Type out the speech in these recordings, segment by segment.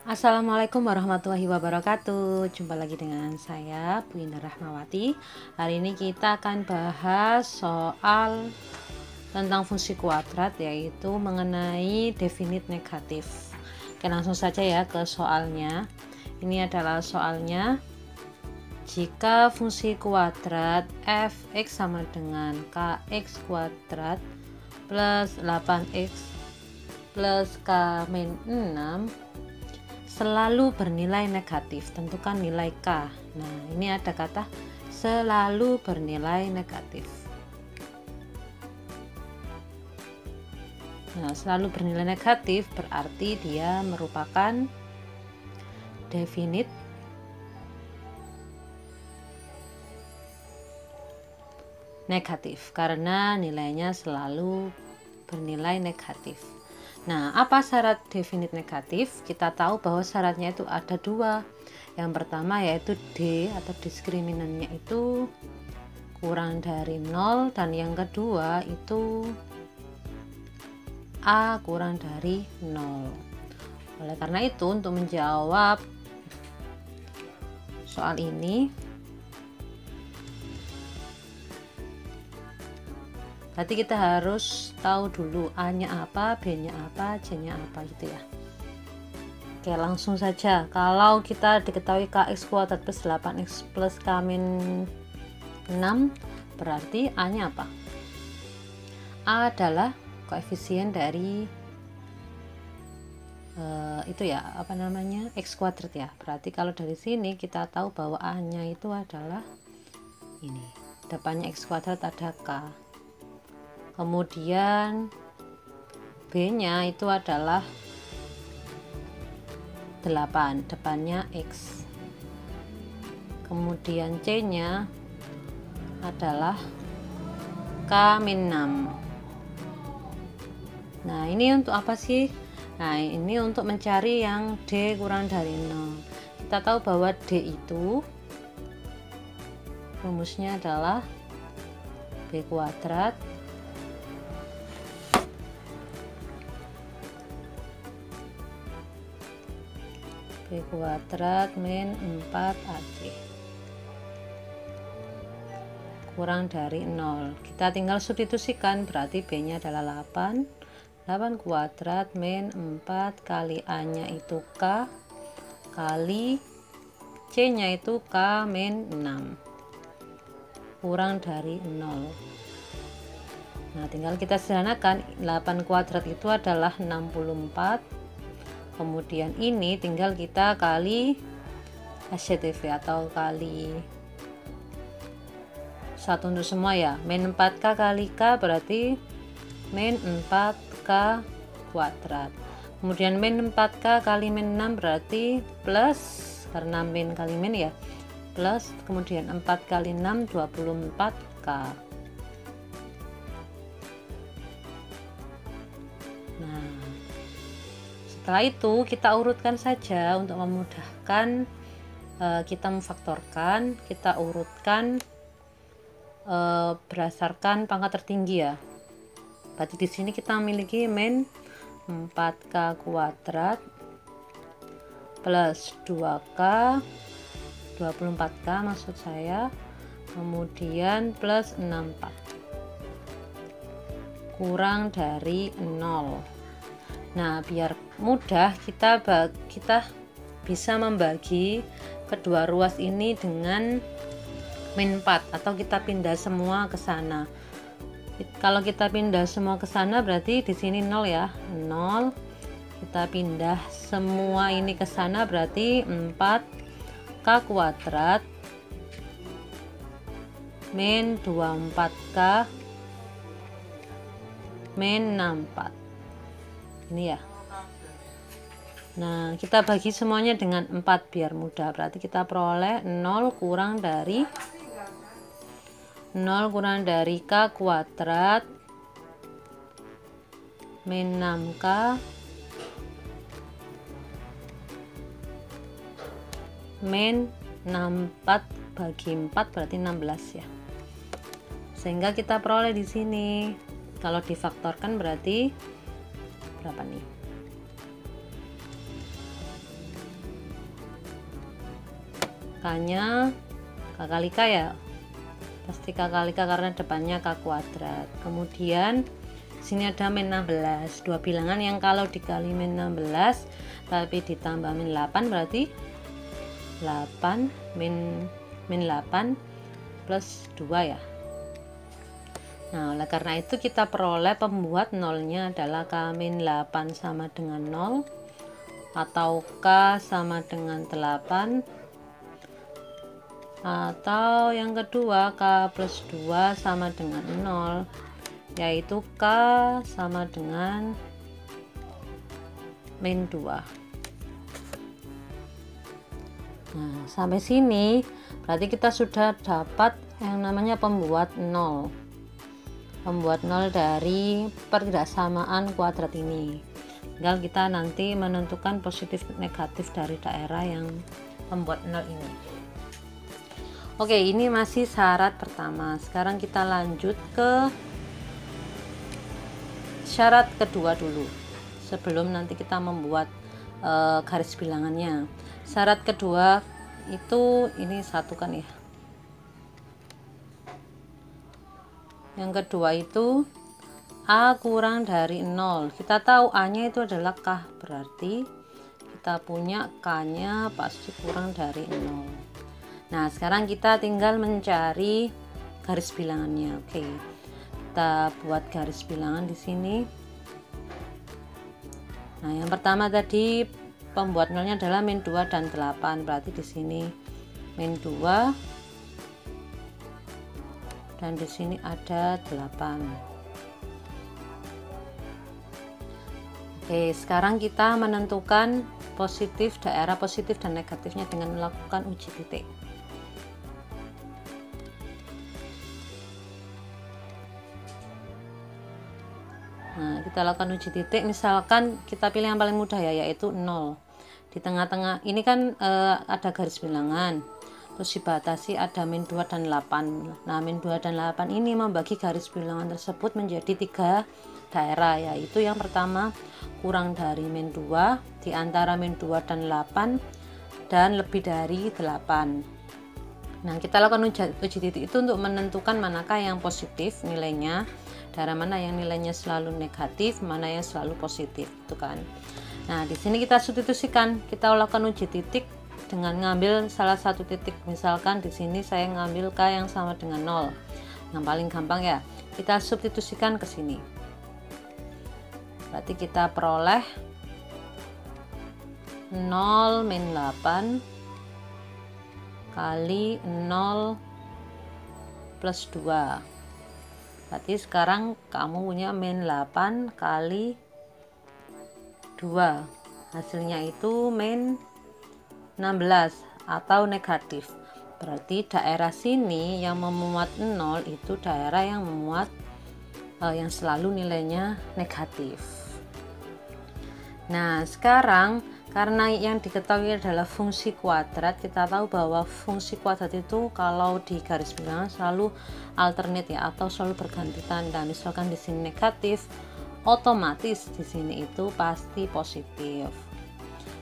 Assalamualaikum warahmatullahi wabarakatuh. Jumpa lagi dengan saya, Bu Indah Rahmawati. Hari ini kita akan bahas soal tentang fungsi kuadrat, yaitu mengenai definit negatif. Oke, langsung saja ya ke soalnya. Ini adalah soalnya. Jika fungsi kuadrat f(x) sama dengan kx kuadrat plus 8x plus k-6 selalu bernilai negatif, tentukan nilai K. Nah, ini ada kata selalu bernilai negatif. Nah, selalu bernilai negatif berarti dia merupakan definit negatif karena nilainya selalu bernilai negatif. Nah, apa syarat definit negatif? Kita tahu bahwa syaratnya itu ada dua. Yang pertama yaitu D atau diskriminannya itu kurang dari 0, dan yang kedua itu A kurang dari 0. Oleh karena itu, untuk menjawab soal ini, berarti kita harus tahu dulu A-nya apa, B-nya apa, C-nya apa gitu ya. Oke, langsung saja. Kalau kita diketahui kx kuadrat plus 8x plus k-6, berarti A-nya apa? A adalah koefisien dari itu ya, apa namanya, x kuadrat ya. Berarti kalau dari sini kita tahu bahwa A-nya itu adalah ini. Depannya x kuadrat ada k. Kemudian B-nya itu adalah 8, depannya X. Kemudian C-nya adalah K-6. Nah, ini untuk apa sih? Nah, ini untuk mencari yang D kurang dari 0. Kita tahu bahwa D itu rumusnya adalah B kuadrat B kuadrat min 4AC kurang dari 0. Kita tinggal substitusikan, berarti B nya adalah 8 kuadrat min 4 kali A nya itu K kali C nya itu K min 6 kurang dari 0. Nah, tinggal kita sederhanakan. 8 kuadrat itu adalah 64. Kemudian ini tinggal kita kali HCTV atau kali 1 untuk semua ya. Min 4K kali K berarti min 4K kuadrat. Kemudian min 4K kali min 6 berarti plus, karena min kali min ya, plus, kemudian 4 kali 6 24K. Nah, setelah itu kita urutkan saja untuk memudahkan kita memfaktorkan. Kita urutkan berdasarkan pangkat tertinggi ya. Berarti di sini kita memiliki min 4K kuadrat plus 2K 24K maksud saya, kemudian plus 64 kurang dari 0. Nah, biar mudah kita bisa membagi kedua ruas ini dengan min 4, atau kita pindah semua ke sana. Kalau kita pindah semua ke sana berarti di sini 0 ya, 0. Kita pindah semua ini ke sana berarti 4K kuadrat min 24K min 64 ini ya. Nah, kita bagi semuanya dengan 4 biar mudah. Berarti kita peroleh 0 kurang dari K kuadrat min 6K min 64 bagi 4 berarti 16 ya. Sehingga kita peroleh di sini. Kalau difaktorkan berarti berapa nih? K-nya K kali K ya, pasti K kali K karena depannya K kuadrat. Kemudian sini ada min 16, dua bilangan yang kalau dikali min 16 tapi ditambah min 8 berarti 8 min 8 plus 2 ya. Nah, oleh karena itu kita peroleh pembuat nolnya adalah K min 8 sama dengan 0 atau K sama dengan 8, atau yang kedua K plus 2 sama dengan 0, yaitu K sama dengan min 2. Nah, sampai sini berarti kita sudah dapat yang namanya pembuat 0. Pembuat 0 dari pertidaksamaan kuadrat ini. Tinggal kita nanti menentukan positif negatif dari daerah yang pembuat 0 ini. Oke, ini masih syarat pertama. Sekarang kita lanjut ke syarat kedua dulu, sebelum nanti kita membuat garis bilangannya. Syarat kedua itu ini satu kan ya. Yang kedua itu A kurang dari 0. Kita tahu A nya itu adalah K, berarti kita punya K nya pasti kurang dari 0. Nah, sekarang kita tinggal mencari garis bilangannya. Oke, kita buat garis bilangan di sini. Nah, yang pertama tadi pembuat nolnya adalah min 2 dan 8, berarti di sini min 2 dan di sini ada 8. Oke, sekarang kita menentukan positif, daerah positif dan negatifnya dengan melakukan uji titik. Nah, kita lakukan uji titik, misalkan kita pilih yang paling mudah ya, yaitu 0. Di tengah-tengah ini kan ada garis bilangan, terus dibatasi ada min 2 dan 8. Nah, min 2 dan 8 ini membagi garis bilangan tersebut menjadi 3 daerah, yaitu yang pertama kurang dari min 2, di antara min 2 dan 8, dan lebih dari 8. Nah, kita lakukan uji titik itu untuk menentukan manakah yang positif nilainya, daerah mana yang nilainya selalu negatif, mana yang selalu positif, itu kan. Nah, di sini kita substitusikan, kita lakukan uji titik dengan ngambil salah satu titik. Misalkan di sini saya ngambil K yang sama dengan 0. Yang paling gampang ya, kita substitusikan ke sini. Berarti kita peroleh 0 min 8 kali 0 plus 2. Berarti sekarang kamu punya min 8 kali 2. Hasilnya itu min 16 atau negatif. Berarti daerah sini yang memuat 0 itu daerah yang memuat yang selalu nilainya negatif. Nah, sekarang karena yang diketahui adalah fungsi kuadrat, kita tahu bahwa fungsi kuadrat itu kalau di garis bilangan selalu alternate ya, atau selalu berganti tanda. Misalkan di sini negatif, otomatis di sini itu pasti positif.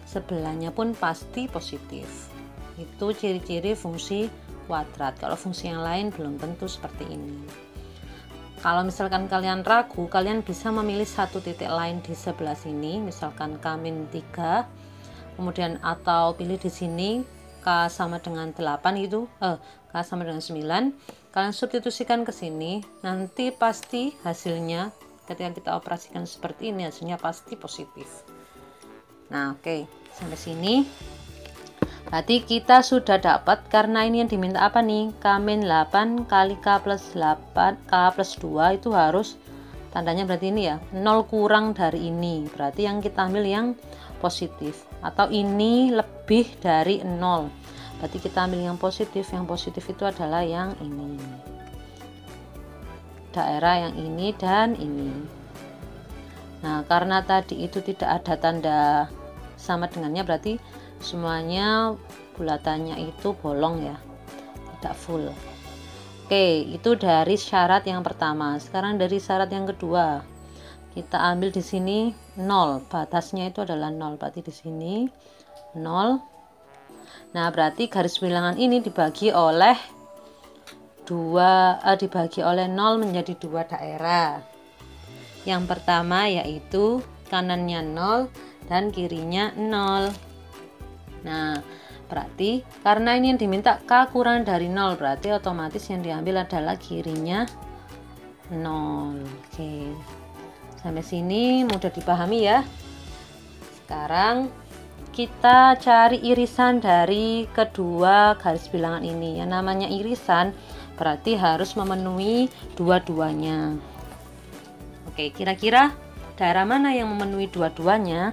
Sebelahnya pun pasti positif. Itu ciri-ciri fungsi kuadrat. Kalau fungsi yang lain belum tentu seperti ini. Kalau misalkan kalian ragu, kalian bisa memilih satu titik lain di sebelah sini, misalkan K-3, kemudian atau pilih di sini K sama dengan 8 itu, K sama dengan 9, kalian substitusikan ke sini, nanti pasti hasilnya ketika kita operasikan seperti ini, hasilnya pasti positif. Nah, oke, sampai sini. Berarti kita sudah dapat, karena ini yang diminta apa nih, K-8 kali K plus 8, K plus 2 itu harus tandanya berarti ini ya, 0 kurang dari ini, berarti yang kita ambil yang positif, atau ini lebih dari 0, berarti kita ambil yang positif itu adalah yang ini, daerah yang ini dan ini. Nah, karena tadi itu tidak ada tanda sama dengannya, berarti semuanya bulatannya itu bolong ya, tidak full. Oke, itu dari syarat yang pertama. Sekarang dari syarat yang kedua, kita ambil di sini 0, batasnya itu adalah 0, berarti di sini 0. Nah, berarti garis bilangan ini dibagi oleh 0 menjadi 2 daerah. Yang pertama yaitu kanannya 0 dan kirinya 0. Nah, berarti karena ini yang diminta K kurang dari 0, berarti otomatis yang diambil adalah kirinya 0. Oke. Sampai sini mudah dipahami ya. Sekarang kita cari irisan dari kedua garis bilangan ini. Yang namanya irisan berarti harus memenuhi dua-duanya. Oke, kira-kira daerah mana yang memenuhi dua-duanya?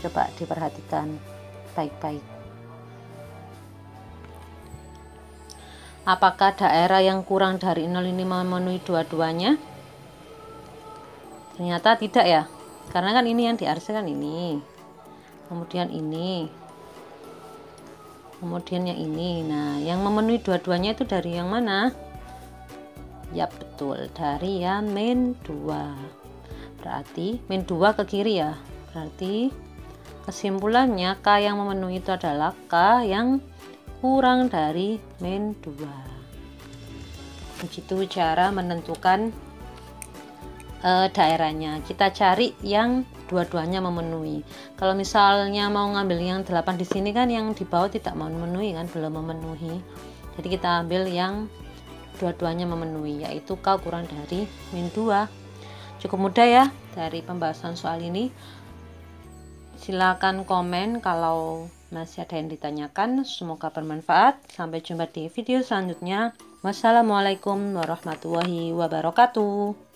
Coba diperhatikan baik-baik. Apakah daerah yang kurang dari 0 ini memenuhi dua-duanya? Ternyata tidak ya. Karena kan ini yang diarskan ini. Kemudian ini. Kemudian yang ini. Nah, yang memenuhi dua-duanya itu dari yang mana? Ya betul, dari yang min 2. Berarti min 2 ke kiri ya. Berarti kesimpulannya K yang memenuhi itu adalah K yang kurang dari min 2. Begitu cara menentukan daerahnya. Kita cari yang dua-duanya memenuhi. Kalau misalnya mau ngambil yang 8 di sini kan yang di bawah tidak mau memenuhi kan, belum memenuhi. Jadi kita ambil yang dua-duanya memenuhi, yaitu K kurang dari min 2. Cukup mudah ya dari pembahasan soal ini. Silakan komen kalau masih ada yang ditanyakan. Semoga bermanfaat. Sampai jumpa di video selanjutnya. Wassalamualaikum warahmatullahi wabarakatuh.